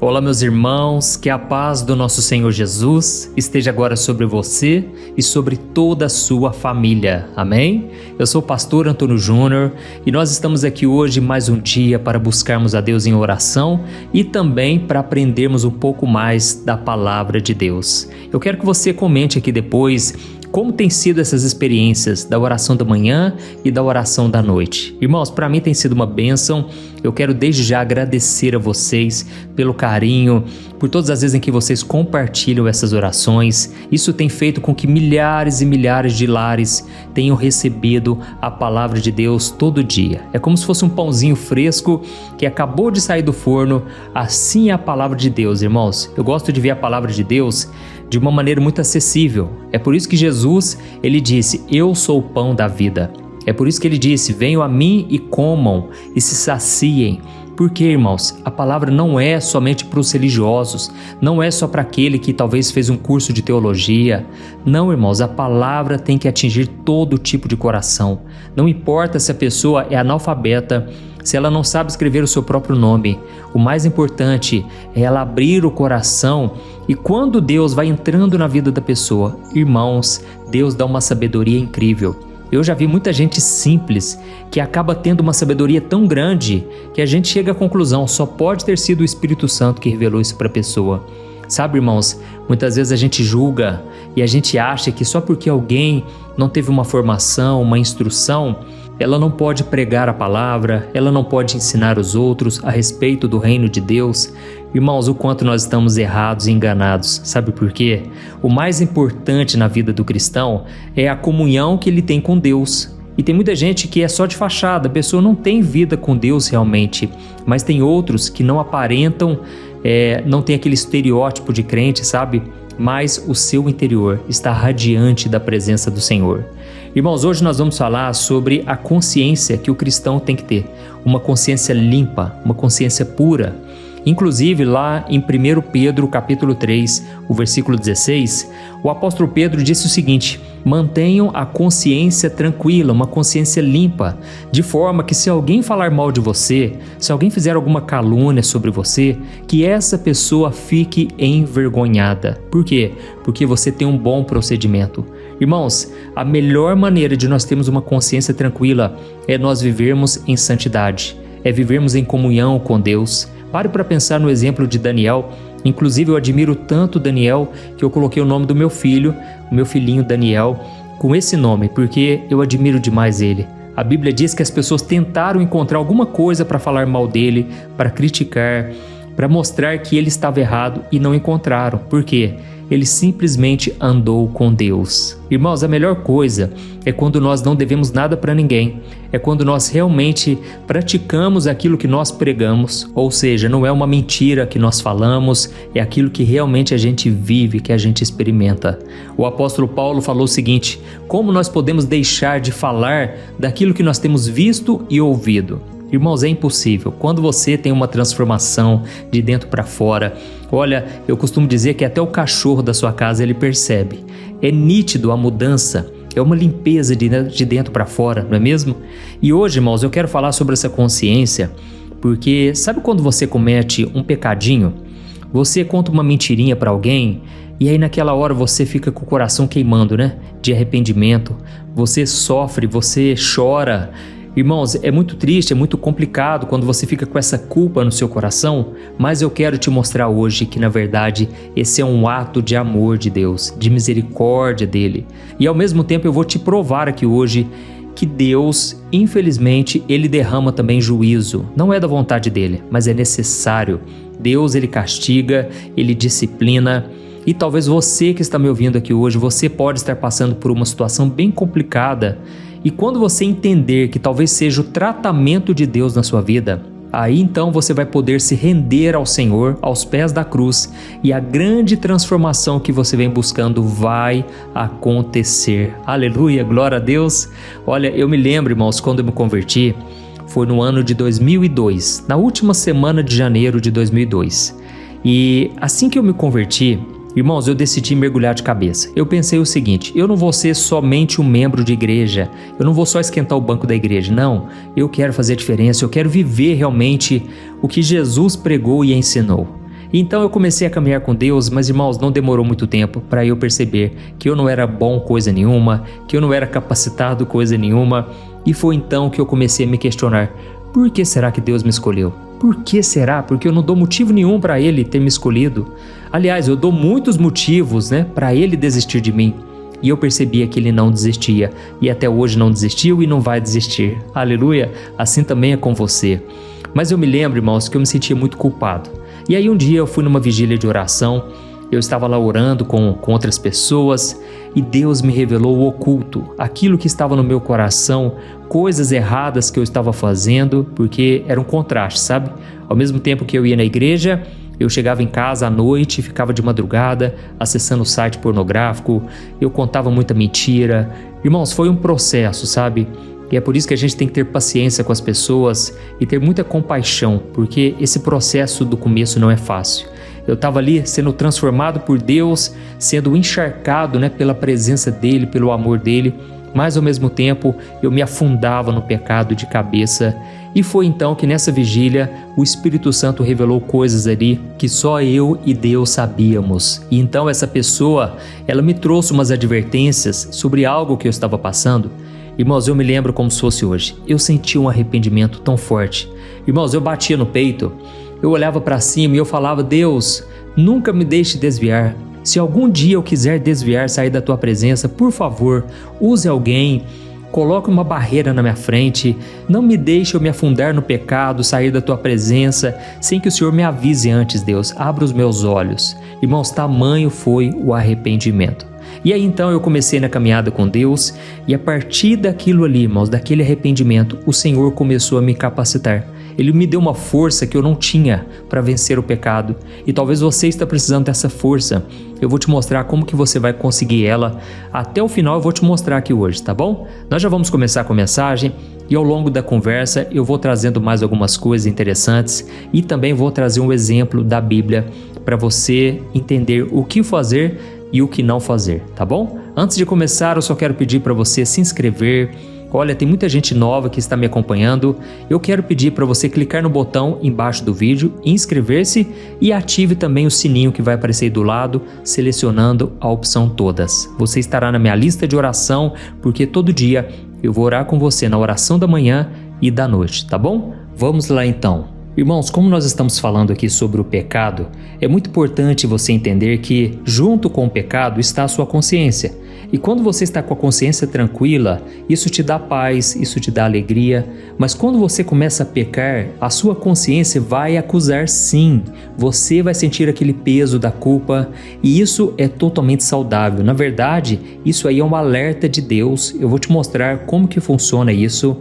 Olá, meus irmãos, que a paz do nosso Senhor Jesus esteja agora sobre você e sobre toda a sua família. Amém? Eu sou o pastor Antônio Júnior e nós estamos aqui hoje mais um dia para buscarmos a Deus em oração e também para aprendermos um pouco mais da palavra de Deus. Eu quero que você comente aqui depois como tem sido essas experiências da oração da manhã e da oração da noite. Irmãos, para mim tem sido uma bênção. Eu quero desde já agradecer a vocês pelo carinho, por todas as vezes em que vocês compartilham essas orações. Isso tem feito com que milhares e milhares de lares tenham recebido a palavra de Deus todo dia. É como se fosse um pãozinho fresco que acabou de sair do forno. Assim é a palavra de Deus, irmãos. Eu gosto de ver a palavra de Deus de uma maneira muito acessível. É por isso que Jesus, ele disse, eu sou o pão da vida. É por isso que ele disse, venham a mim e comam e se saciem. Porque, irmãos, a palavra não é somente para os religiosos, não é só para aquele que talvez fez um curso de teologia. Não, irmãos, a palavra tem que atingir todo tipo de coração. Não importa se a pessoa é analfabeta, se ela não sabe escrever o seu próprio nome. O mais importante é ela abrir o coração e quando Deus vai entrando na vida da pessoa, irmãos, Deus dá uma sabedoria incrível. Eu já vi muita gente simples que acaba tendo uma sabedoria tão grande que a gente chega à conclusão, só pode ter sido o Espírito Santo que revelou isso para a pessoa. Sabe, irmãos, muitas vezes a gente julga e a gente acha que só porque alguém não teve uma formação, uma instrução, ela não pode pregar a palavra, ela não pode ensinar os outros a respeito do reino de Deus. Irmãos, o quanto nós estamos errados e enganados. Sabe por quê? O mais importante na vida do cristão é a comunhão que ele tem com Deus. E tem muita gente que é só de fachada, a pessoa não tem vida com Deus realmente. Mas tem outros que não aparentam, não tem aquele estereótipo de crente, sabe? Mas o seu interior está radiante da presença do Senhor. Irmãos, hoje nós vamos falar sobre a consciência que o cristão tem que ter. Uma consciência limpa, uma consciência pura. Inclusive lá em 1 Pedro capítulo 3, o versículo 16, o apóstolo Pedro disse o seguinte, mantenham a consciência tranquila, uma consciência limpa, de forma que se alguém falar mal de você, se alguém fizer alguma calúnia sobre você, que essa pessoa fique envergonhada. Por quê? Porque você tem um bom procedimento. Irmãos, a melhor maneira de nós termos uma consciência tranquila é nós vivermos em santidade, é vivermos em comunhão com Deus. Pare para pensar no exemplo de Daniel. Inclusive eu admiro tanto Daniel que eu coloquei o nome do meu filho, o meu filhinho Daniel, com esse nome, porque eu admiro demais ele. A Bíblia diz que as pessoas tentaram encontrar alguma coisa para falar mal dele, para criticar, para mostrar que ele estava errado e não encontraram. Por quê? Ele simplesmente andou com Deus. Irmãos, a melhor coisa é quando nós não devemos nada para ninguém. É quando nós realmente praticamos aquilo que nós pregamos, ou seja, não é uma mentira que nós falamos, é aquilo que realmente a gente vive, que a gente experimenta. O apóstolo Paulo falou o seguinte, como nós podemos deixar de falar daquilo que nós temos visto e ouvido? Irmãos, é impossível. Quando você tem uma transformação de dentro para fora, olha, eu costumo dizer que até o cachorro da sua casa ele percebe. É nítido a mudança, é uma limpeza de dentro para fora, não é mesmo? E hoje, irmãos, eu quero falar sobre essa consciência, porque sabe quando você comete um pecadinho? Você conta uma mentirinha para alguém e aí naquela hora você fica com o coração queimando, né? De arrependimento, você sofre, você chora. Irmãos, é muito triste, é muito complicado quando você fica com essa culpa no seu coração, mas eu quero te mostrar hoje que, na verdade, esse é um ato de amor de Deus, de misericórdia dele. E ao mesmo tempo eu vou te provar aqui hoje que Deus, infelizmente, ele derrama também juízo. Não é da vontade dele, mas é necessário. Deus, ele castiga, ele disciplina. E talvez você que está me ouvindo aqui hoje, você pode estar passando por uma situação bem complicada. E quando você entender que talvez seja o tratamento de Deus na sua vida, aí então você vai poder se render ao Senhor, aos pés da cruz, e a grande transformação que você vem buscando vai acontecer. Aleluia, glória a Deus. Olha, eu me lembro, irmãos, quando eu me converti, foi no ano de 2002, na última semana de janeiro de 2002. E assim que eu me converti, irmãos, eu decidi mergulhar de cabeça. Eu pensei o seguinte, eu não vou ser somente um membro de igreja, eu não vou só esquentar o banco da igreja, não. Eu quero fazer a diferença, eu quero viver realmente o que Jesus pregou e ensinou. Então eu comecei a caminhar com Deus, mas irmãos, não demorou muito tempo para eu perceber que eu não era bom coisa nenhuma, que eu não era capacitado coisa nenhuma. E foi então que eu comecei a me questionar: por que será que Deus me escolheu? Por que será? Porque eu não dou motivo nenhum para Ele ter me escolhido. Aliás, eu dou muitos motivos, para Ele desistir de mim. E eu percebia que Ele não desistia, e até hoje não desistiu e não vai desistir. Aleluia! Assim também é com você. Mas eu me lembro, irmãos, que eu me sentia muito culpado. E aí um dia eu fui numa vigília de oração, eu estava lá orando com outras pessoas, e Deus me revelou o oculto, aquilo que estava no meu coração, coisas erradas que eu estava fazendo, porque era um contraste, sabe? Ao mesmo tempo que eu ia na igreja, eu chegava em casa à noite, ficava de madrugada, acessando o site pornográfico, eu contava muita mentira. Irmãos, foi um processo, sabe? E é por isso que a gente tem que ter paciência com as pessoas e ter muita compaixão, porque esse processo do começo não é fácil. Eu estava ali sendo transformado por Deus, sendo encharcado pela presença dEle, pelo amor dEle, mas ao mesmo tempo eu me afundava no pecado de cabeça. E foi então que nessa vigília o Espírito Santo revelou coisas ali que só eu e Deus sabíamos. E então essa pessoa, ela me trouxe umas advertências sobre algo que eu estava passando. Irmãos, eu me lembro como se fosse hoje. Eu senti um arrependimento tão forte. Irmãos, eu batia no peito, eu olhava para cima e eu falava: Deus, nunca me deixe desviar. Se algum dia eu quiser desviar, sair da Tua presença, por favor, use alguém, coloque uma barreira na minha frente, não me deixe eu me afundar no pecado, sair da Tua presença, sem que o Senhor me avise antes, Deus, abra os meus olhos. Irmãos, tamanho foi o arrependimento. E aí então eu comecei na caminhada com Deus, e a partir daquilo ali, irmãos, daquele arrependimento, o Senhor começou a me capacitar. Ele me deu uma força que eu não tinha para vencer o pecado. E talvez você está precisando dessa força. Eu vou te mostrar como que você vai conseguir ela. Até o final eu vou te mostrar aqui hoje, tá bom? Nós já vamos começar com a mensagem e ao longo da conversa eu vou trazendo mais algumas coisas interessantes e também vou trazer um exemplo da Bíblia para você entender o que fazer e o que não fazer, tá bom? Antes de começar, eu só quero pedir para você se inscrever. Olha, tem muita gente nova que está me acompanhando. Eu quero pedir para você clicar no botão embaixo do vídeo, inscrever-se e ative também o sininho que vai aparecer aí do lado, selecionando a opção todas. Você estará na minha lista de oração, porque todo dia eu vou orar com você na oração da manhã e da noite, tá bom? Vamos lá então. Irmãos, como nós estamos falando aqui sobre o pecado, é muito importante você entender que junto com o pecado está a sua consciência. E quando você está com a consciência tranquila, isso te dá paz, isso te dá alegria. Mas quando você começa a pecar, a sua consciência vai acusar sim. Você vai sentir aquele peso da culpa e isso é totalmente saudável. Na verdade, isso aí é um alerta de Deus. Eu vou te mostrar como que funciona isso.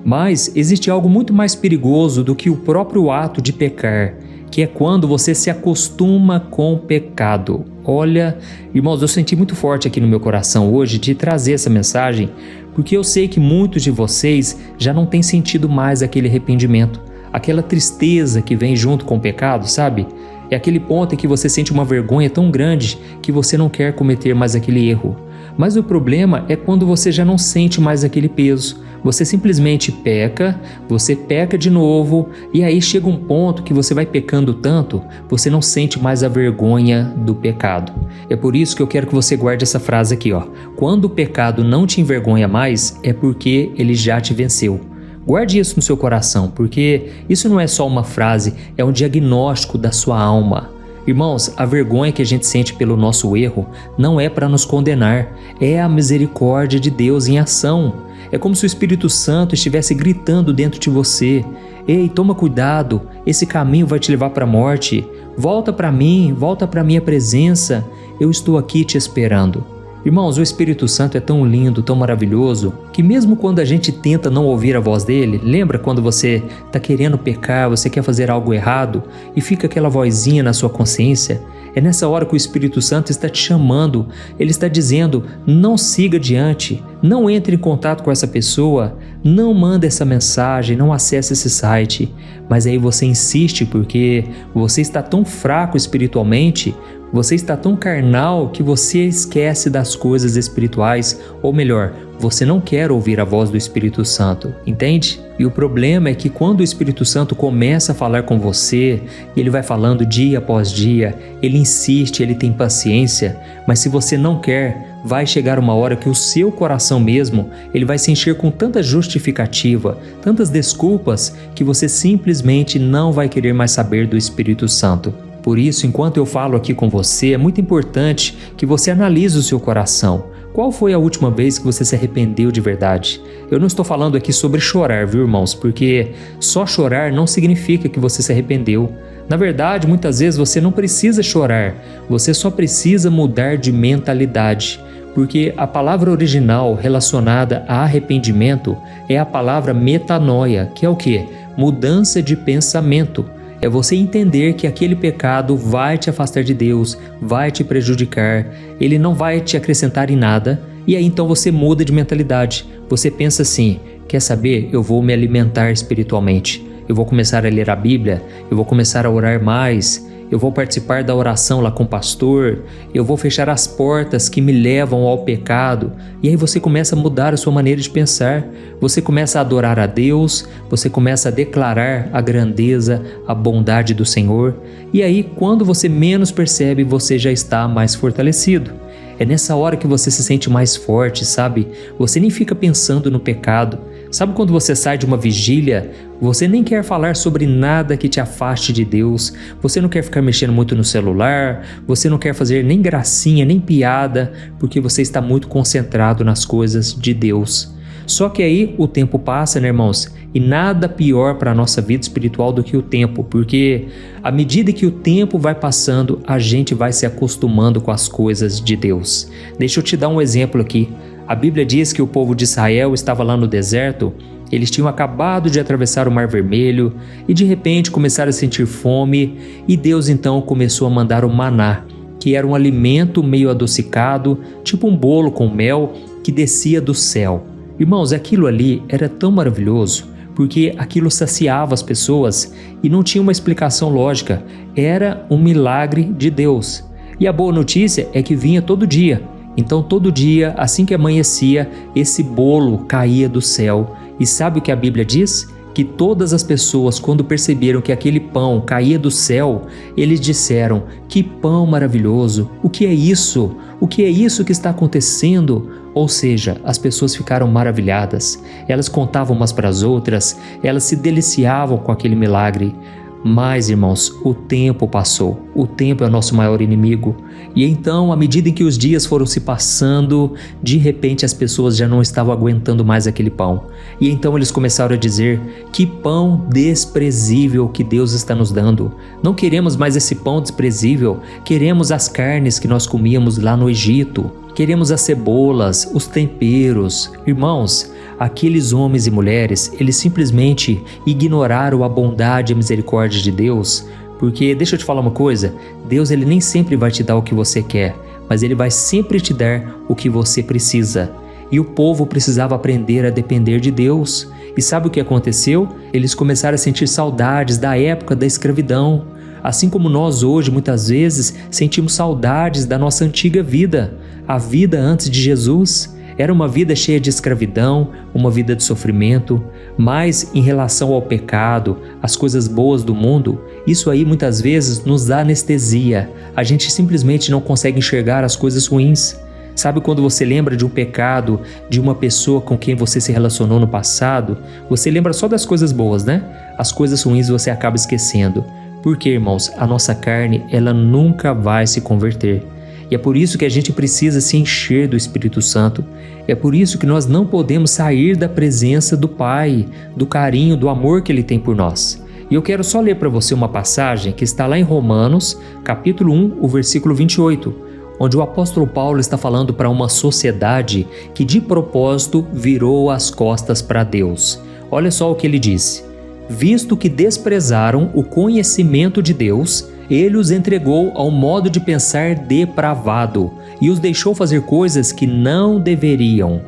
Mas existe algo muito mais perigoso do que o próprio ato de pecar, que é quando você se acostuma com o pecado. Olha, irmãos, eu senti muito forte aqui no meu coração hoje de trazer essa mensagem, porque eu sei que muitos de vocês já não têm sentido mais aquele arrependimento, aquela tristeza que vem junto com o pecado, sabe? É aquele ponto em que você sente uma vergonha tão grande que você não quer cometer mais aquele erro. Mas o problema é quando você já não sente mais aquele peso. Você simplesmente peca, você peca de novo e aí chega um ponto que você vai pecando tanto, você não sente mais a vergonha do pecado. É por isso que eu quero que você guarde essa frase aqui, ó. Quando o pecado não te envergonha mais, é porque ele já te venceu. Guarde isso no seu coração, porque isso não é só uma frase, é um diagnóstico da sua alma. Irmãos, a vergonha que a gente sente pelo nosso erro não é para nos condenar, é a misericórdia de Deus em ação. É como se o Espírito Santo estivesse gritando dentro de você: ei, toma cuidado, esse caminho vai te levar para a morte. Volta para mim, volta para a minha presença, eu estou aqui te esperando. Irmãos, o Espírito Santo é tão lindo, tão maravilhoso, que mesmo quando a gente tenta não ouvir a voz dele, lembra quando você está querendo pecar, você quer fazer algo errado e fica aquela vozinha na sua consciência? É nessa hora que o Espírito Santo está te chamando, ele está dizendo: não siga adiante, não entre em contato com essa pessoa, não manda essa mensagem, não acesse esse site. Mas aí você insiste porque você está tão fraco espiritualmente, Você está tão carnal que você esquece das coisas espirituais, ou melhor, você não quer ouvir a voz do Espírito Santo, entende? E o problema é que quando o Espírito Santo começa a falar com você, ele vai falando dia após dia, ele insiste, ele tem paciência, mas se você não quer, vai chegar uma hora que o seu coração mesmo, ele vai se encher com tanta justificativa, tantas desculpas, que você simplesmente não vai querer mais saber do Espírito Santo. Por isso, enquanto eu falo aqui com você, é muito importante que você analise o seu coração. Qual foi a última vez que você se arrependeu de verdade? Eu não estou falando aqui sobre chorar, viu, irmãos? Porque só chorar não significa que você se arrependeu. Na verdade, muitas vezes você não precisa chorar, você só precisa mudar de mentalidade. Porque a palavra original relacionada a arrependimento é a palavra metanoia, que é o quê? Mudança de pensamento. É você entender que aquele pecado vai te afastar de Deus, vai te prejudicar, ele não vai te acrescentar em nada, e aí então você muda de mentalidade. Você pensa assim, quer saber? Eu vou me alimentar espiritualmente, eu vou começar a ler a Bíblia, eu vou começar a orar mais, eu vou participar da oração lá com o pastor, eu vou fechar as portas que me levam ao pecado. E aí você começa a mudar a sua maneira de pensar, você começa a adorar a Deus, você começa a declarar a grandeza, a bondade do Senhor. E aí, quando você menos percebe, você já está mais fortalecido. É nessa hora que você se sente mais forte, sabe? Você nem fica pensando no pecado. Sabe quando você sai de uma vigília, você nem quer falar sobre nada que te afaste de Deus, você não quer ficar mexendo muito no celular, você não quer fazer nem gracinha, nem piada, porque você está muito concentrado nas coisas de Deus. Só que aí o tempo passa, né, irmãos? E nada pior para a nossa vida espiritual do que o tempo, porque à medida que o tempo vai passando, a gente vai se acostumando com as coisas de Deus. Deixa eu te dar um exemplo aqui. A Bíblia diz que o povo de Israel estava lá no deserto, eles tinham acabado de atravessar o Mar Vermelho e de repente começaram a sentir fome e Deus então começou a mandar o maná, que era um alimento meio adocicado, tipo um bolo com mel que descia do céu. Irmãos, aquilo ali era tão maravilhoso porque aquilo saciava as pessoas e não tinha uma explicação lógica, era um milagre de Deus. E a boa notícia é que vinha todo dia. Então todo dia, assim que amanhecia, esse bolo caía do céu. E sabe o que a Bíblia diz? Que todas as pessoas, quando perceberam que aquele pão caía do céu, eles disseram, que pão maravilhoso, o que é isso? O que é isso que está acontecendo? Ou seja, as pessoas ficaram maravilhadas, elas contavam umas para as outras, elas se deliciavam com aquele milagre. Mas, irmãos, o tempo passou, o tempo é o nosso maior inimigo. E então, à medida em que os dias foram se passando, de repente as pessoas já não estavam aguentando mais aquele pão. E então eles começaram a dizer, que pão desprezível que Deus está nos dando. Não queremos mais esse pão desprezível, queremos as carnes que nós comíamos lá no Egito. Queremos as cebolas, os temperos. Irmãos, aqueles homens e mulheres, eles simplesmente ignoraram a bondade e a misericórdia de Deus, porque, deixa eu te falar uma coisa, Deus ele nem sempre vai te dar o que você quer, mas ele vai sempre te dar o que você precisa. E o povo precisava aprender a depender de Deus. E sabe o que aconteceu? Eles começaram a sentir saudades da época da escravidão. Assim como nós hoje, muitas vezes, sentimos saudades da nossa antiga vida. A vida antes de Jesus era uma vida cheia de escravidão, uma vida de sofrimento, mas em relação ao pecado, às coisas boas do mundo, isso aí muitas vezes nos dá anestesia. A gente simplesmente não consegue enxergar as coisas ruins. Sabe quando você lembra de um pecado, de uma pessoa com quem você se relacionou no passado, você lembra só das coisas boas, né? As coisas ruins você acaba esquecendo. Porque, irmãos, a nossa carne, ela nunca vai se converter. E é por isso que a gente precisa se encher do Espírito Santo. É por isso que nós não podemos sair da presença do Pai, do carinho, do amor que Ele tem por nós. E eu quero só ler para você uma passagem que está lá em Romanos, capítulo 1, o versículo 28, onde o apóstolo Paulo está falando para uma sociedade que de propósito virou as costas para Deus. Olha só o que ele disse. Visto que desprezaram o conhecimento de Deus, Ele os entregou ao modo de pensar depravado e os deixou fazer coisas que não deveriam.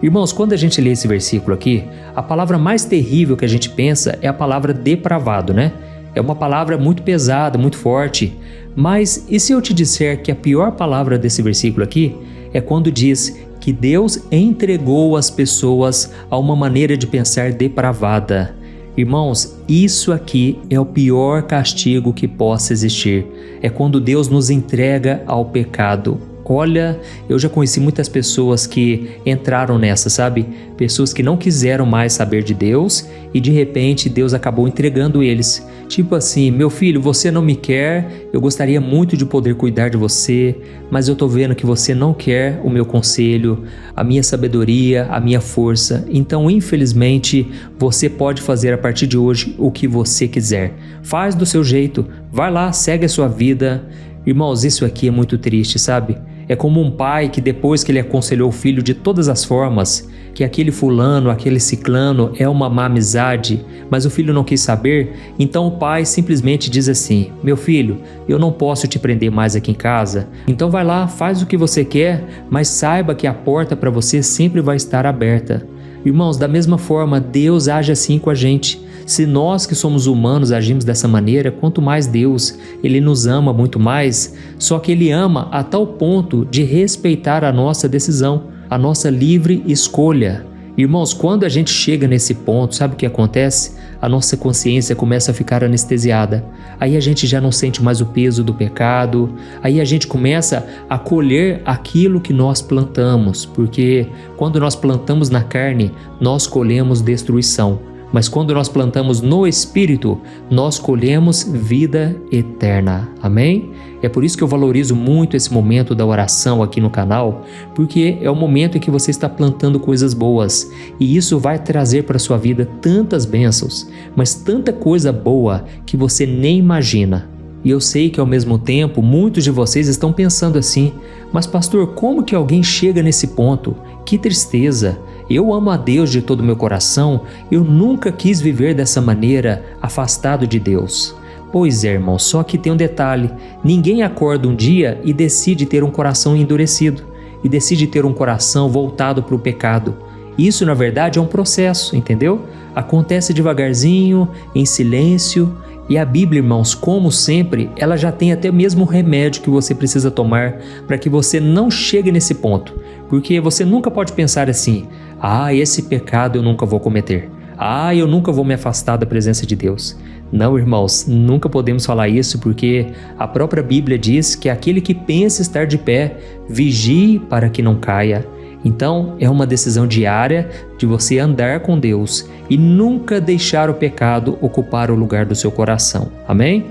Irmãos, quando a gente lê esse versículo aqui, a palavra mais terrível que a gente pensa é a palavra depravado, né? É uma palavra muito pesada, muito forte. Mas e se eu te disser que a pior palavra desse versículo aqui é quando diz que Deus entregou as pessoas a uma maneira de pensar depravada? Irmãos, isso aqui é o pior castigo que possa existir. É quando Deus nos entrega ao pecado. Olha, eu já conheci muitas pessoas que entraram nessa, sabe? Pessoas que não quiseram mais saber de Deus e de repente Deus acabou entregando eles. Tipo assim, meu filho, você não me quer, eu gostaria muito de poder cuidar de você, mas eu tô vendo que você não quer o meu conselho, a minha sabedoria, a minha força. Então, infelizmente, você pode fazer a partir de hoje o que você quiser. Faz do seu jeito, vai lá, segue a sua vida. Irmãos, isso aqui é muito triste, sabe? É como um pai que depois que ele aconselhou o filho de todas as formas, que aquele fulano, aquele ciclano é uma má amizade, mas o filho não quis saber, então o pai simplesmente diz assim: meu filho, eu não posso te prender mais aqui em casa, então vai lá, faz o que você quer, mas saiba que a porta para você sempre vai estar aberta. Irmãos, da mesma forma, Deus age assim com a gente. Se nós que somos humanos agimos dessa maneira, quanto mais Deus, Ele nos ama muito mais, só que Ele ama a tal ponto de respeitar a nossa decisão, a nossa livre escolha. Irmãos, quando a gente chega nesse ponto, sabe o que acontece? A nossa consciência começa a ficar anestesiada. Aí a gente já não sente mais o peso do pecado. Aí a gente começa a colher aquilo que nós plantamos, porque quando nós plantamos na carne, nós colhemos destruição. Mas quando nós plantamos no Espírito, nós colhemos vida eterna. Amém? É por isso que eu valorizo muito esse momento da oração aqui no canal, porque é o momento em que você está plantando coisas boas. E isso vai trazer para a sua vida tantas bênçãos, mas tanta coisa boa que você nem imagina. E eu sei que ao mesmo tempo, muitos de vocês estão pensando assim: mas pastor, como que alguém chega nesse ponto? Que tristeza! Eu amo a Deus de todo o meu coração, eu nunca quis viver dessa maneira, afastado de Deus. Pois é, irmão, só que tem um detalhe: ninguém acorda um dia e decide ter um coração endurecido, e decide ter um coração voltado para o pecado. Isso, na verdade, é um processo, entendeu? Acontece devagarzinho, em silêncio. E a Bíblia, irmãos, como sempre, ela já tem até mesmo o remédio que você precisa tomar para que você não chegue nesse ponto. Porque você nunca pode pensar assim: ah, esse pecado eu nunca vou cometer. Ah, eu nunca vou me afastar da presença de Deus. Não, irmãos, nunca podemos falar isso, porque a própria Bíblia diz que aquele que pensa estar de pé, vigie para que não caia. Então, é uma decisão diária de você andar com Deus e nunca deixar o pecado ocupar o lugar do seu coração. Amém?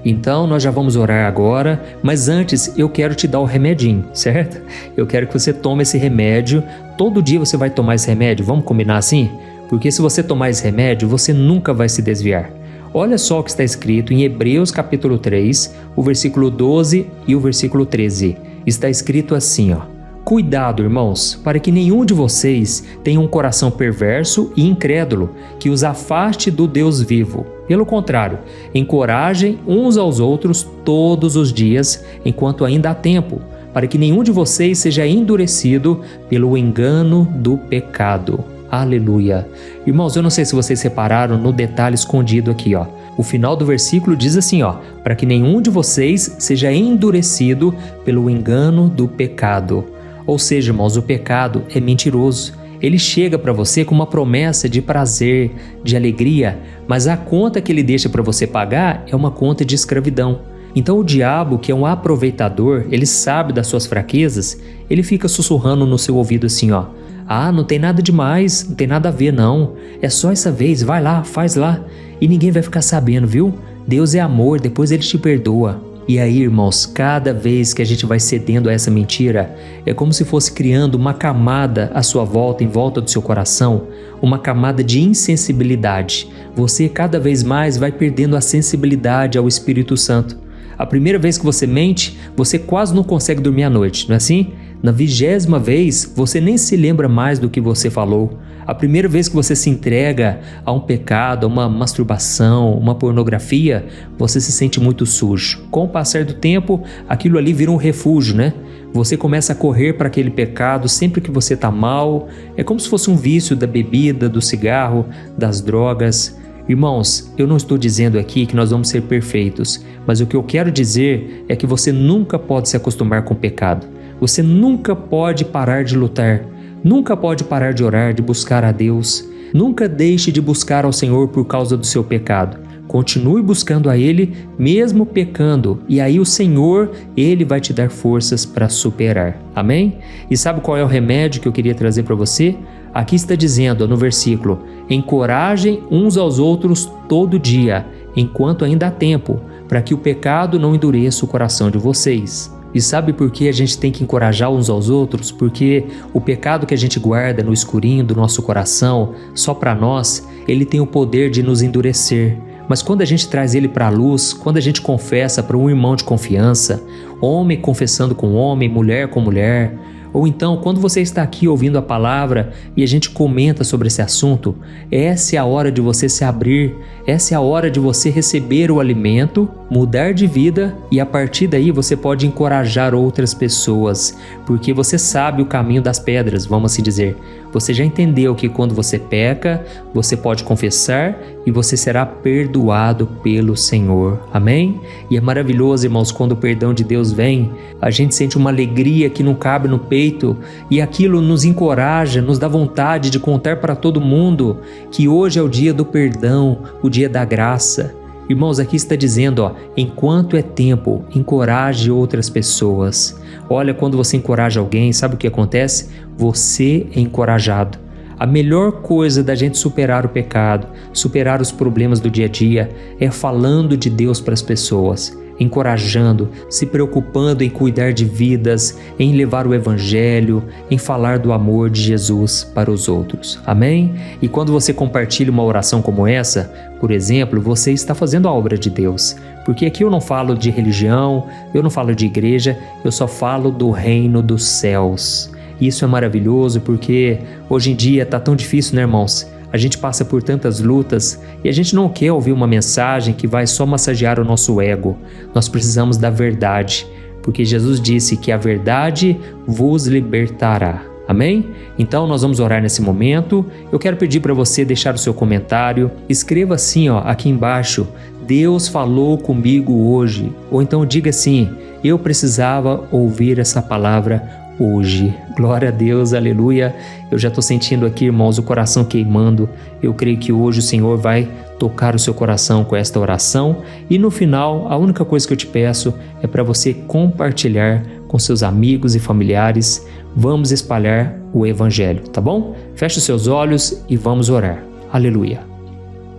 Então, nós já vamos orar agora, mas antes eu quero te dar o remedinho, certo? Eu quero que você tome esse remédio. Todo dia você vai tomar esse remédio, vamos combinar assim? Porque se você tomar esse remédio, você nunca vai se desviar. Olha só o que está escrito em Hebreus capítulo 3, o versículo 12 e o versículo 13. Está escrito assim, ó: cuidado, irmãos, para que nenhum de vocês tenha um coração perverso e incrédulo, que os afaste do Deus vivo. Pelo contrário, encorajem uns aos outros todos os dias, enquanto ainda há tempo, para que nenhum de vocês seja endurecido pelo engano do pecado. Aleluia! Irmãos, eu não sei se vocês repararam no detalhe escondido aqui, ó. O final do versículo diz assim, ó: para que nenhum de vocês seja endurecido pelo engano do pecado. Ou seja, irmãos, o pecado é mentiroso. Ele chega para você com uma promessa de prazer, de alegria, mas a conta que ele deixa para você pagar é uma conta de escravidão. Então o diabo, que é um aproveitador, ele sabe das suas fraquezas, ele fica sussurrando no seu ouvido assim, ó: ah, não tem nada demais, não tem nada a ver não, é só essa vez, vai lá, faz lá, e ninguém vai ficar sabendo, viu? Deus é amor, depois ele te perdoa. E aí, irmãos, cada vez que a gente vai cedendo a essa mentira, é como se fosse criando uma camada à sua volta, em volta do seu coração, uma camada de insensibilidade. Você cada vez mais vai perdendo a sensibilidade ao Espírito Santo. A primeira vez que você mente, você quase não consegue dormir à noite, não é assim? Na 20ª vez, você nem se lembra mais do que você falou. A primeira vez que você se entrega a um pecado, a uma masturbação, uma pornografia, você se sente muito sujo. Com o passar do tempo, aquilo ali vira um refúgio, né? Você começa a correr para aquele pecado sempre que você está mal. É como se fosse um vício da bebida, do cigarro, das drogas. Irmãos, eu não estou dizendo aqui que nós vamos ser perfeitos, mas o que eu quero dizer é que você nunca pode se acostumar com o pecado. Você nunca pode parar de lutar, nunca pode parar de orar, de buscar a Deus. Nunca deixe de buscar ao Senhor por causa do seu pecado. Continue buscando a Ele, mesmo pecando, e aí o Senhor, Ele vai te dar forças para superar. Amém? E sabe qual é o remédio que eu queria trazer para você? Aqui está dizendo no versículo: encorajem uns aos outros todo dia, enquanto ainda há tempo, para que o pecado não endureça o coração de vocês. E sabe por que a gente tem que encorajar uns aos outros? Porque o pecado que a gente guarda no escurinho do nosso coração, só para nós, ele tem o poder de nos endurecer. Mas quando a gente traz ele para a luz, quando a gente confessa para um irmão de confiança, homem confessando com homem, mulher com mulher, ou então quando você está aqui ouvindo a palavra e a gente comenta sobre esse assunto, essa é a hora de você se abrir, essa é a hora de você receber o alimento, mudar de vida e a partir daí você pode encorajar outras pessoas, porque você sabe o caminho das pedras, vamos assim dizer. Você já entendeu que quando você peca, você pode confessar e você será perdoado pelo Senhor. Amém? E é maravilhoso, irmãos, quando o perdão de Deus vem, a gente sente uma alegria que não cabe no peito e aquilo nos encoraja, nos dá vontade de contar para todo mundo que hoje é o dia do perdão, o dia da graça. Irmãos, aqui está dizendo, enquanto é tempo, encoraje outras pessoas. Olha, quando você encoraja alguém, sabe o que acontece? Você é encorajado. A melhor coisa da gente superar o pecado, superar os problemas do dia a dia, é falando de Deus para as pessoas, encorajando, se preocupando em cuidar de vidas, em levar o Evangelho, em falar do amor de Jesus para os outros. Amém? E quando você compartilha uma oração como essa, por exemplo, você está fazendo a obra de Deus. Porque aqui eu não falo de religião, eu não falo de igreja, eu só falo do reino dos céus. Isso é maravilhoso porque hoje em dia está tão difícil, né, irmãos? A gente passa por tantas lutas e a gente não quer ouvir uma mensagem que vai só massagear o nosso ego. Nós precisamos da verdade, porque Jesus disse que a verdade vos libertará. Amém? Então nós vamos orar nesse momento. Eu quero pedir para você deixar o seu comentário. Escreva assim, aqui embaixo: Deus falou comigo hoje. Ou então diga assim: eu precisava ouvir essa palavra hoje. Glória a Deus, aleluia. Eu já estou sentindo aqui, irmãos, o coração queimando. Eu creio que hoje o Senhor vai tocar o seu coração com esta oração. E no final, a única coisa que eu te peço é para você compartilhar com seus amigos e familiares. Vamos espalhar o Evangelho, tá bom? Feche os seus olhos e vamos orar. Aleluia.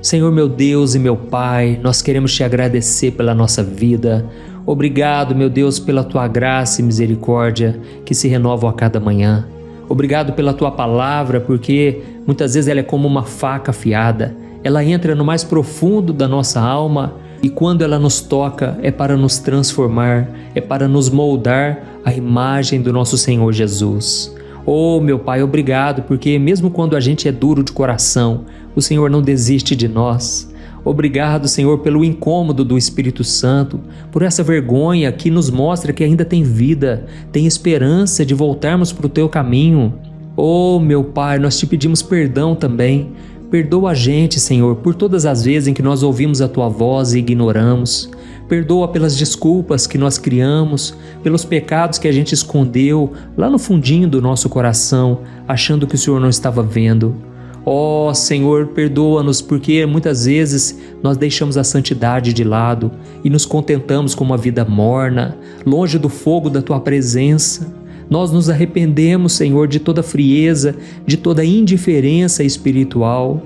Senhor, meu Deus e meu Pai, nós queremos te agradecer pela nossa vida. Obrigado, meu Deus, pela tua graça e misericórdia que se renovam a cada manhã. Obrigado pela tua palavra, porque muitas vezes ela é como uma faca afiada. Ela entra no mais profundo da nossa alma e quando ela nos toca é para nos transformar, é para nos moldar à imagem do nosso Senhor Jesus. Oh, meu Pai, obrigado, porque mesmo quando a gente é duro de coração, o Senhor não desiste de nós. Obrigado, Senhor, pelo incômodo do Espírito Santo, por essa vergonha que nos mostra que ainda tem vida, tem esperança de voltarmos para o Teu caminho. Oh, meu Pai, nós te pedimos perdão também. Perdoa a gente, Senhor, por todas as vezes em que nós ouvimos a Tua voz e ignoramos. Perdoa pelas desculpas que nós criamos, pelos pecados que a gente escondeu lá no fundinho do nosso coração, achando que o Senhor não estava vendo. Ó Senhor, perdoa-nos porque muitas vezes nós deixamos a santidade de lado e nos contentamos com uma vida morna, longe do fogo da Tua presença. Nós nos arrependemos, Senhor, de toda frieza, de toda indiferença espiritual.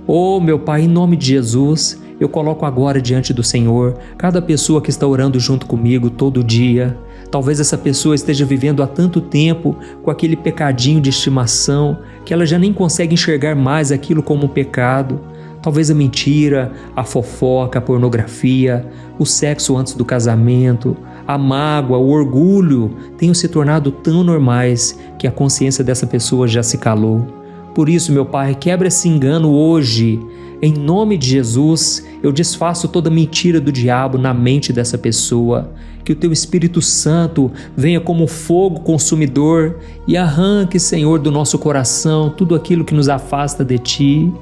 Oh, meu Pai, em nome de Jesus, eu coloco agora diante do Senhor cada pessoa que está orando junto comigo todo dia. Talvez essa pessoa esteja vivendo há tanto tempo com aquele pecadinho de estimação que ela já nem consegue enxergar mais aquilo como um pecado. Talvez a mentira, a fofoca, a pornografia, o sexo antes do casamento, a mágoa, o orgulho tenham se tornado tão normais que a consciência dessa pessoa já se calou. Por isso, meu Pai, quebra esse engano hoje. Em nome de Jesus, eu desfaço toda mentira do diabo na mente dessa pessoa. Que o Teu Espírito Santo venha como fogo consumidor e arranque, Senhor, do nosso coração tudo aquilo que nos afasta de Ti.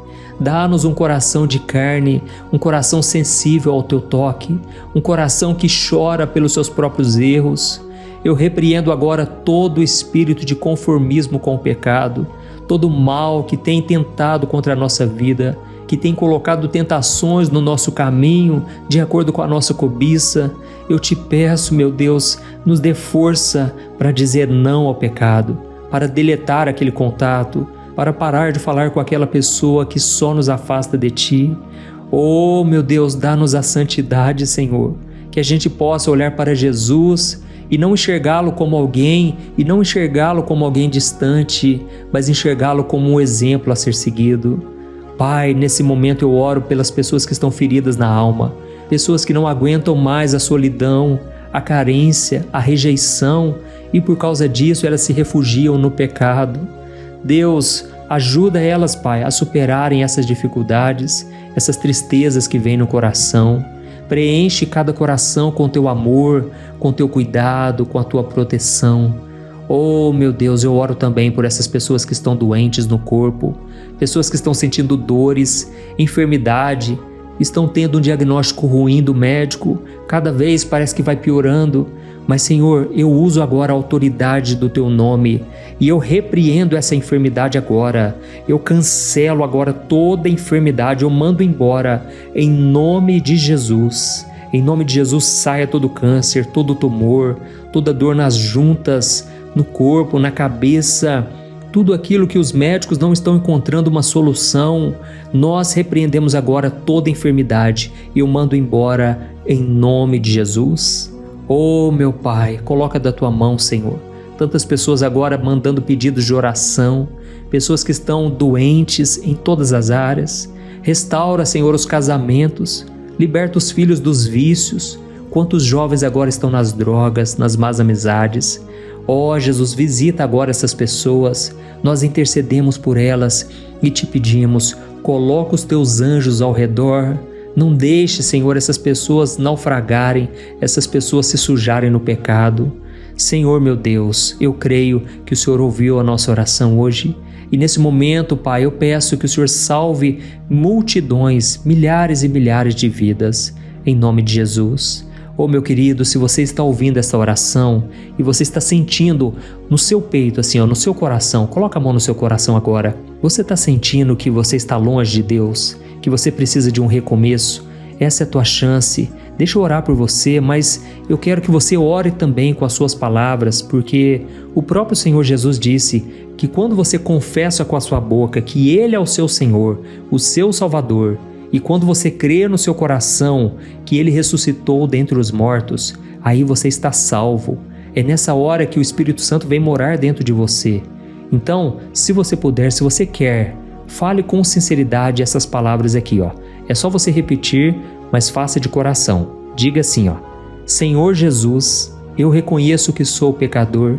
Dá-nos um coração de carne, um coração sensível ao teu toque, um coração que chora pelos seus próprios erros. Eu repreendo agora todo espírito de conformismo com o pecado, todo mal que tem tentado contra a nossa vida, que tem colocado tentações no nosso caminho, de acordo com a nossa cobiça. Eu te peço, meu Deus, nos dê força para dizer não ao pecado, para deletar aquele contato, para parar de falar com aquela pessoa que só nos afasta de Ti. Oh, meu Deus, dá-nos a santidade, Senhor, que a gente possa olhar para Jesus e não enxergá-lo como alguém, e não enxergá-lo como alguém distante, mas enxergá-lo como um exemplo a ser seguido. Pai, nesse momento eu oro pelas pessoas que estão feridas na alma, pessoas que não aguentam mais a solidão, a carência, a rejeição, e por causa disso elas se refugiam no pecado. Deus, ajuda elas, Pai, a superarem essas dificuldades, essas tristezas que vêm no coração. Preenche cada coração com Teu amor, com Teu cuidado, com a Tua proteção. Oh, meu Deus, eu oro também por essas pessoas que estão doentes no corpo, pessoas que estão sentindo dores, enfermidade, estão tendo um diagnóstico ruim do médico, cada vez parece que vai piorando. Mas, Senhor, eu uso agora a autoridade do Teu nome e eu repreendo essa enfermidade agora. Eu cancelo agora toda enfermidade, eu mando embora em nome de Jesus. Em nome de Jesus, saia todo câncer, todo tumor, toda dor nas juntas, no corpo, na cabeça, tudo aquilo que os médicos não estão encontrando uma solução. Nós repreendemos agora toda enfermidade e eu mando embora em nome de Jesus. Oh, meu Pai, coloca da Tua mão, Senhor. Tantas pessoas agora mandando pedidos de oração, pessoas que estão doentes em todas as áreas. Restaura, Senhor, os casamentos, liberta os filhos dos vícios. Quantos jovens agora estão nas drogas, nas más amizades. Ó Jesus, visita agora essas pessoas, nós intercedemos por elas e te pedimos, coloca os Teus anjos ao redor. Não deixe, Senhor, essas pessoas naufragarem, essas pessoas se sujarem no pecado. Senhor, meu Deus, eu creio que o Senhor ouviu a nossa oração hoje e nesse momento, Pai, eu peço que o Senhor salve multidões, milhares e milhares de vidas, em nome de Jesus. Oh, meu querido, se você está ouvindo essa oração e você está sentindo no seu peito, assim, ó, no seu coração, coloca a mão no seu coração agora. Você está sentindo que você está longe de Deus, que você precisa de um recomeço? Essa é a tua chance. Deixa eu orar por você, mas eu quero que você ore também com as suas palavras, porque o próprio Senhor Jesus disse que quando você confessa com a sua boca que Ele é o seu Senhor, o seu Salvador, e quando você crê no seu coração que Ele ressuscitou dentre os mortos, aí você está salvo. É nessa hora que o Espírito Santo vem morar dentro de você. Então, se você puder, se você quer, fale com sinceridade essas palavras aqui, ó. É só você repetir, mas faça de coração. Diga assim, ó: Senhor Jesus, eu reconheço que sou pecador,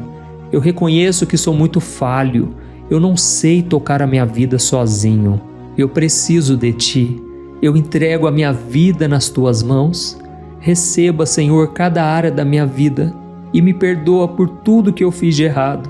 eu reconheço que sou muito falho, eu não sei tocar a minha vida sozinho, eu preciso de Ti. Eu entrego a minha vida nas Tuas mãos. Receba, Senhor, cada área da minha vida e me perdoa por tudo que eu fiz de errado.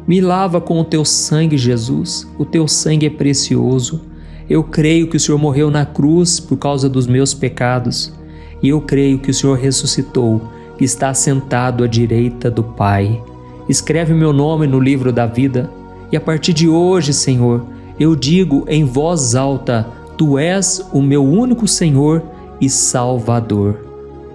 Me lava com o Teu sangue, Jesus. O Teu sangue é precioso. Eu creio que o Senhor morreu na cruz por causa dos meus pecados. E eu creio que o Senhor ressuscitou e está sentado à direita do Pai. Escreve meu nome no livro da vida. E a partir de hoje, Senhor, eu digo em voz alta: Tu és o meu único Senhor e Salvador.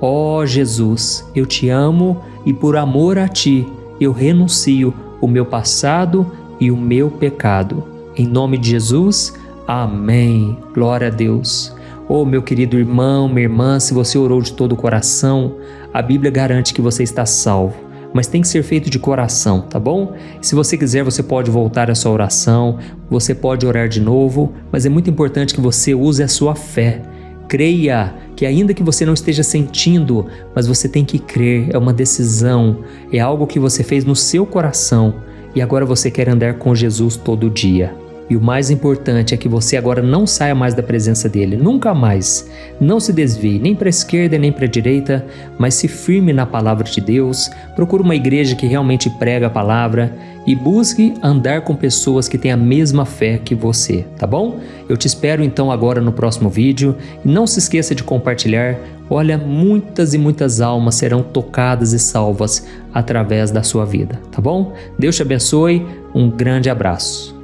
Ó Jesus, eu Te amo e por amor a Ti eu renuncio o meu passado e o meu pecado. Em nome de Jesus, amém. Glória a Deus. Oh, meu querido irmão, minha irmã, se você orou de todo o coração, a Bíblia garante que você está salvo. Mas tem que ser feito de coração, tá bom? Se você quiser, você pode voltar a sua oração, você pode orar de novo, mas é muito importante que você use a sua fé. Creia que ainda que você não esteja sentindo, mas você tem que crer, é uma decisão, é algo que você fez no seu coração e agora você quer andar com Jesus todo dia. E o mais importante é que você agora não saia mais da presença dele, nunca mais. Não se desvie nem para a esquerda nem para a direita, mas se firme na palavra de Deus. Procure uma igreja que realmente prega a palavra e busque andar com pessoas que têm a mesma fé que você, tá bom? Eu te espero então agora no próximo vídeo. E não se esqueça de compartilhar. Olha, muitas e muitas almas serão tocadas e salvas através da sua vida, tá bom? Deus te abençoe, um grande abraço.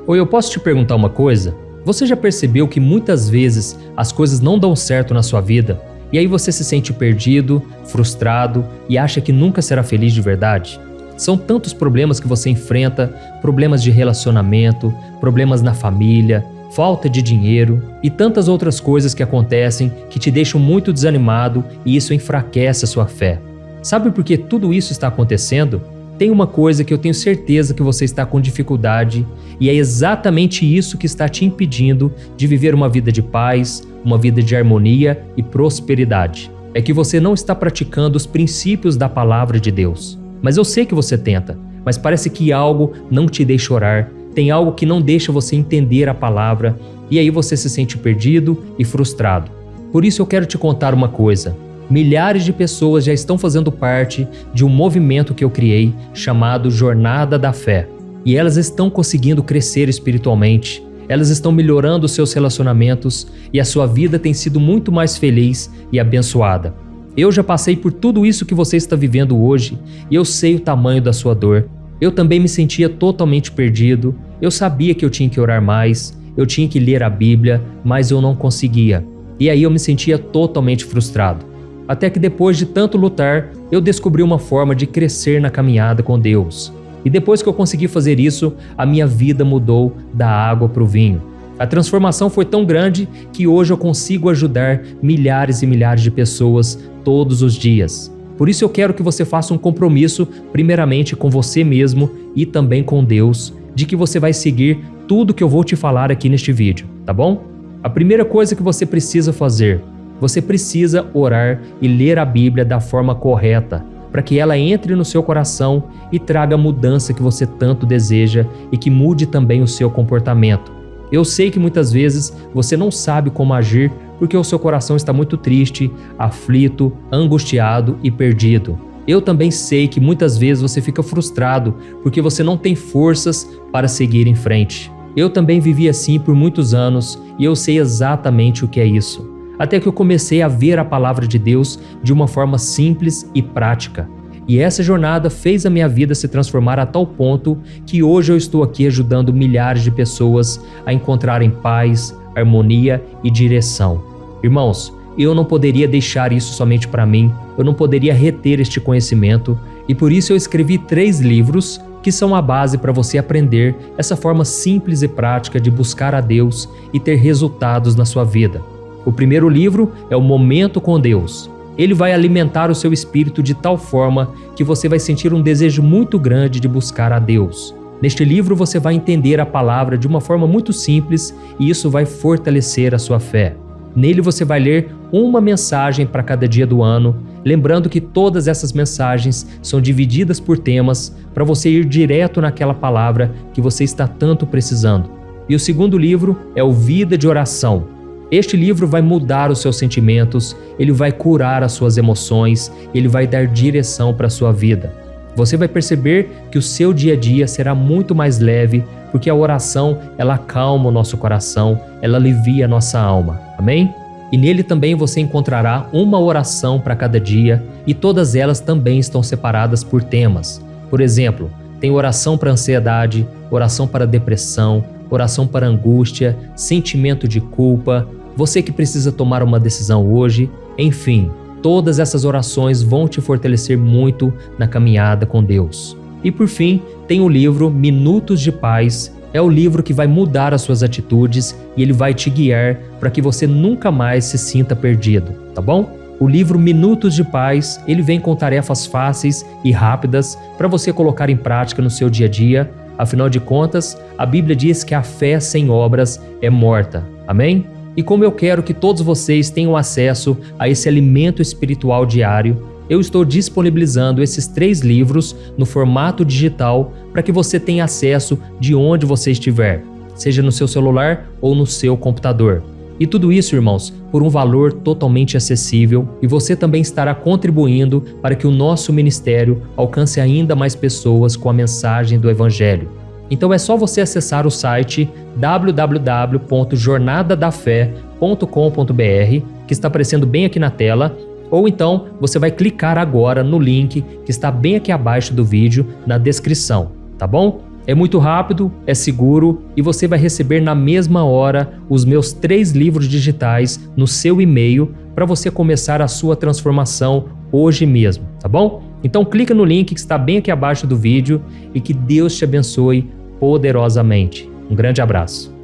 Oi, eu posso te perguntar uma coisa? Você já percebeu que muitas vezes as coisas não dão certo na sua vida e aí você se sente perdido, frustrado e acha que nunca será feliz de verdade? São tantos problemas que você enfrenta, problemas de relacionamento, problemas na família, falta de dinheiro e tantas outras coisas que acontecem que te deixam muito desanimado e isso enfraquece a sua fé. Sabe por que tudo isso está acontecendo? Tem uma coisa que eu tenho certeza que você está com dificuldade e é exatamente isso que está te impedindo de viver uma vida de paz, uma vida de harmonia e prosperidade. É que você não está praticando os princípios da palavra de Deus. Mas eu sei que você tenta, mas parece que algo não te deixa orar, tem algo que não deixa você entender a palavra e aí você se sente perdido e frustrado. Por isso eu quero te contar uma coisa. Milhares de pessoas já estão fazendo parte de um movimento que eu criei chamado Jornada da Fé. E elas estão conseguindo crescer espiritualmente, elas estão melhorando os seus relacionamentos e a sua vida tem sido muito mais feliz e abençoada. Eu já passei por tudo isso que você está vivendo hoje e eu sei o tamanho da sua dor. Eu também me sentia totalmente perdido, eu sabia que eu tinha que orar mais, eu tinha que ler a Bíblia, mas eu não conseguia. E aí eu me sentia totalmente frustrado. Até que depois de tanto lutar, eu descobri uma forma de crescer na caminhada com Deus. E depois que eu consegui fazer isso, a minha vida mudou da água para o vinho. A transformação foi tão grande que hoje eu consigo ajudar milhares e milhares de pessoas todos os dias. Por isso eu quero que você faça um compromisso, primeiramente com você mesmo e também com Deus, de que você vai seguir tudo que eu vou te falar aqui neste vídeo, tá bom? A primeira coisa que você precisa fazer, você precisa orar e ler a Bíblia da forma correta, para que ela entre no seu coração e traga a mudança que você tanto deseja e que mude também o seu comportamento. Eu sei que muitas vezes você não sabe como agir porque o seu coração está muito triste, aflito, angustiado e perdido. Eu também sei que muitas vezes você fica frustrado porque você não tem forças para seguir em frente. Eu também vivi assim por muitos anos e eu sei exatamente o que é isso. Até que eu comecei a ver a palavra de Deus de uma forma simples e prática. E essa jornada fez a minha vida se transformar a tal ponto que hoje eu estou aqui ajudando milhares de pessoas a encontrarem paz, harmonia e direção. Irmãos, eu não poderia deixar isso somente para mim, eu não poderia reter este conhecimento e por isso eu escrevi 3 livros que são a base para você aprender essa forma simples e prática de buscar a Deus e ter resultados na sua vida. O primeiro livro é o Momento com Deus. Ele vai alimentar o seu espírito de tal forma que você vai sentir um desejo muito grande de buscar a Deus. Neste livro você vai entender a palavra de uma forma muito simples e isso vai fortalecer a sua fé. Nele você vai ler uma mensagem para cada dia do ano, lembrando que todas essas mensagens são divididas por temas para você ir direto naquela palavra que você está tanto precisando. E o segundo livro é o Vida de Oração. Este livro vai mudar os seus sentimentos, ele vai curar as suas emoções, ele vai dar direção para a sua vida. Você vai perceber que o seu dia a dia será muito mais leve, porque a oração, ela acalma o nosso coração, ela alivia a nossa alma. Amém? E nele também você encontrará uma oração para cada dia e todas elas também estão separadas por temas. Por exemplo, tem oração para ansiedade, oração para depressão, oração para angústia, sentimento de culpa, você que precisa tomar uma decisão hoje, enfim, todas essas orações vão te fortalecer muito na caminhada com Deus. E por fim, tem o livro Minutos de Paz, é o livro que vai mudar as suas atitudes e ele vai te guiar para que você nunca mais se sinta perdido, tá bom? O livro Minutos de Paz, ele vem com tarefas fáceis e rápidas para você colocar em prática no seu dia a dia. Afinal de contas, a Bíblia diz que a fé sem obras é morta. Amém? E como eu quero que todos vocês tenham acesso a esse alimento espiritual diário, eu estou disponibilizando esses 3 livros no formato digital para que você tenha acesso de onde você estiver, seja no seu celular ou no seu computador. E tudo isso, irmãos, por um valor totalmente acessível, e você também estará contribuindo para que o nosso ministério alcance ainda mais pessoas com a mensagem do Evangelho. Então é só você acessar o site www.jornadadafé.com.br, que está aparecendo bem aqui na tela, ou então você vai clicar agora no link que está bem aqui abaixo do vídeo, na descrição, tá bom? É muito rápido, é seguro e você vai receber na mesma hora os meus 3 livros digitais no seu e-mail para você começar a sua transformação hoje mesmo, tá bom? Então clica no link que está bem aqui abaixo do vídeo e que Deus te abençoe poderosamente. Um grande abraço.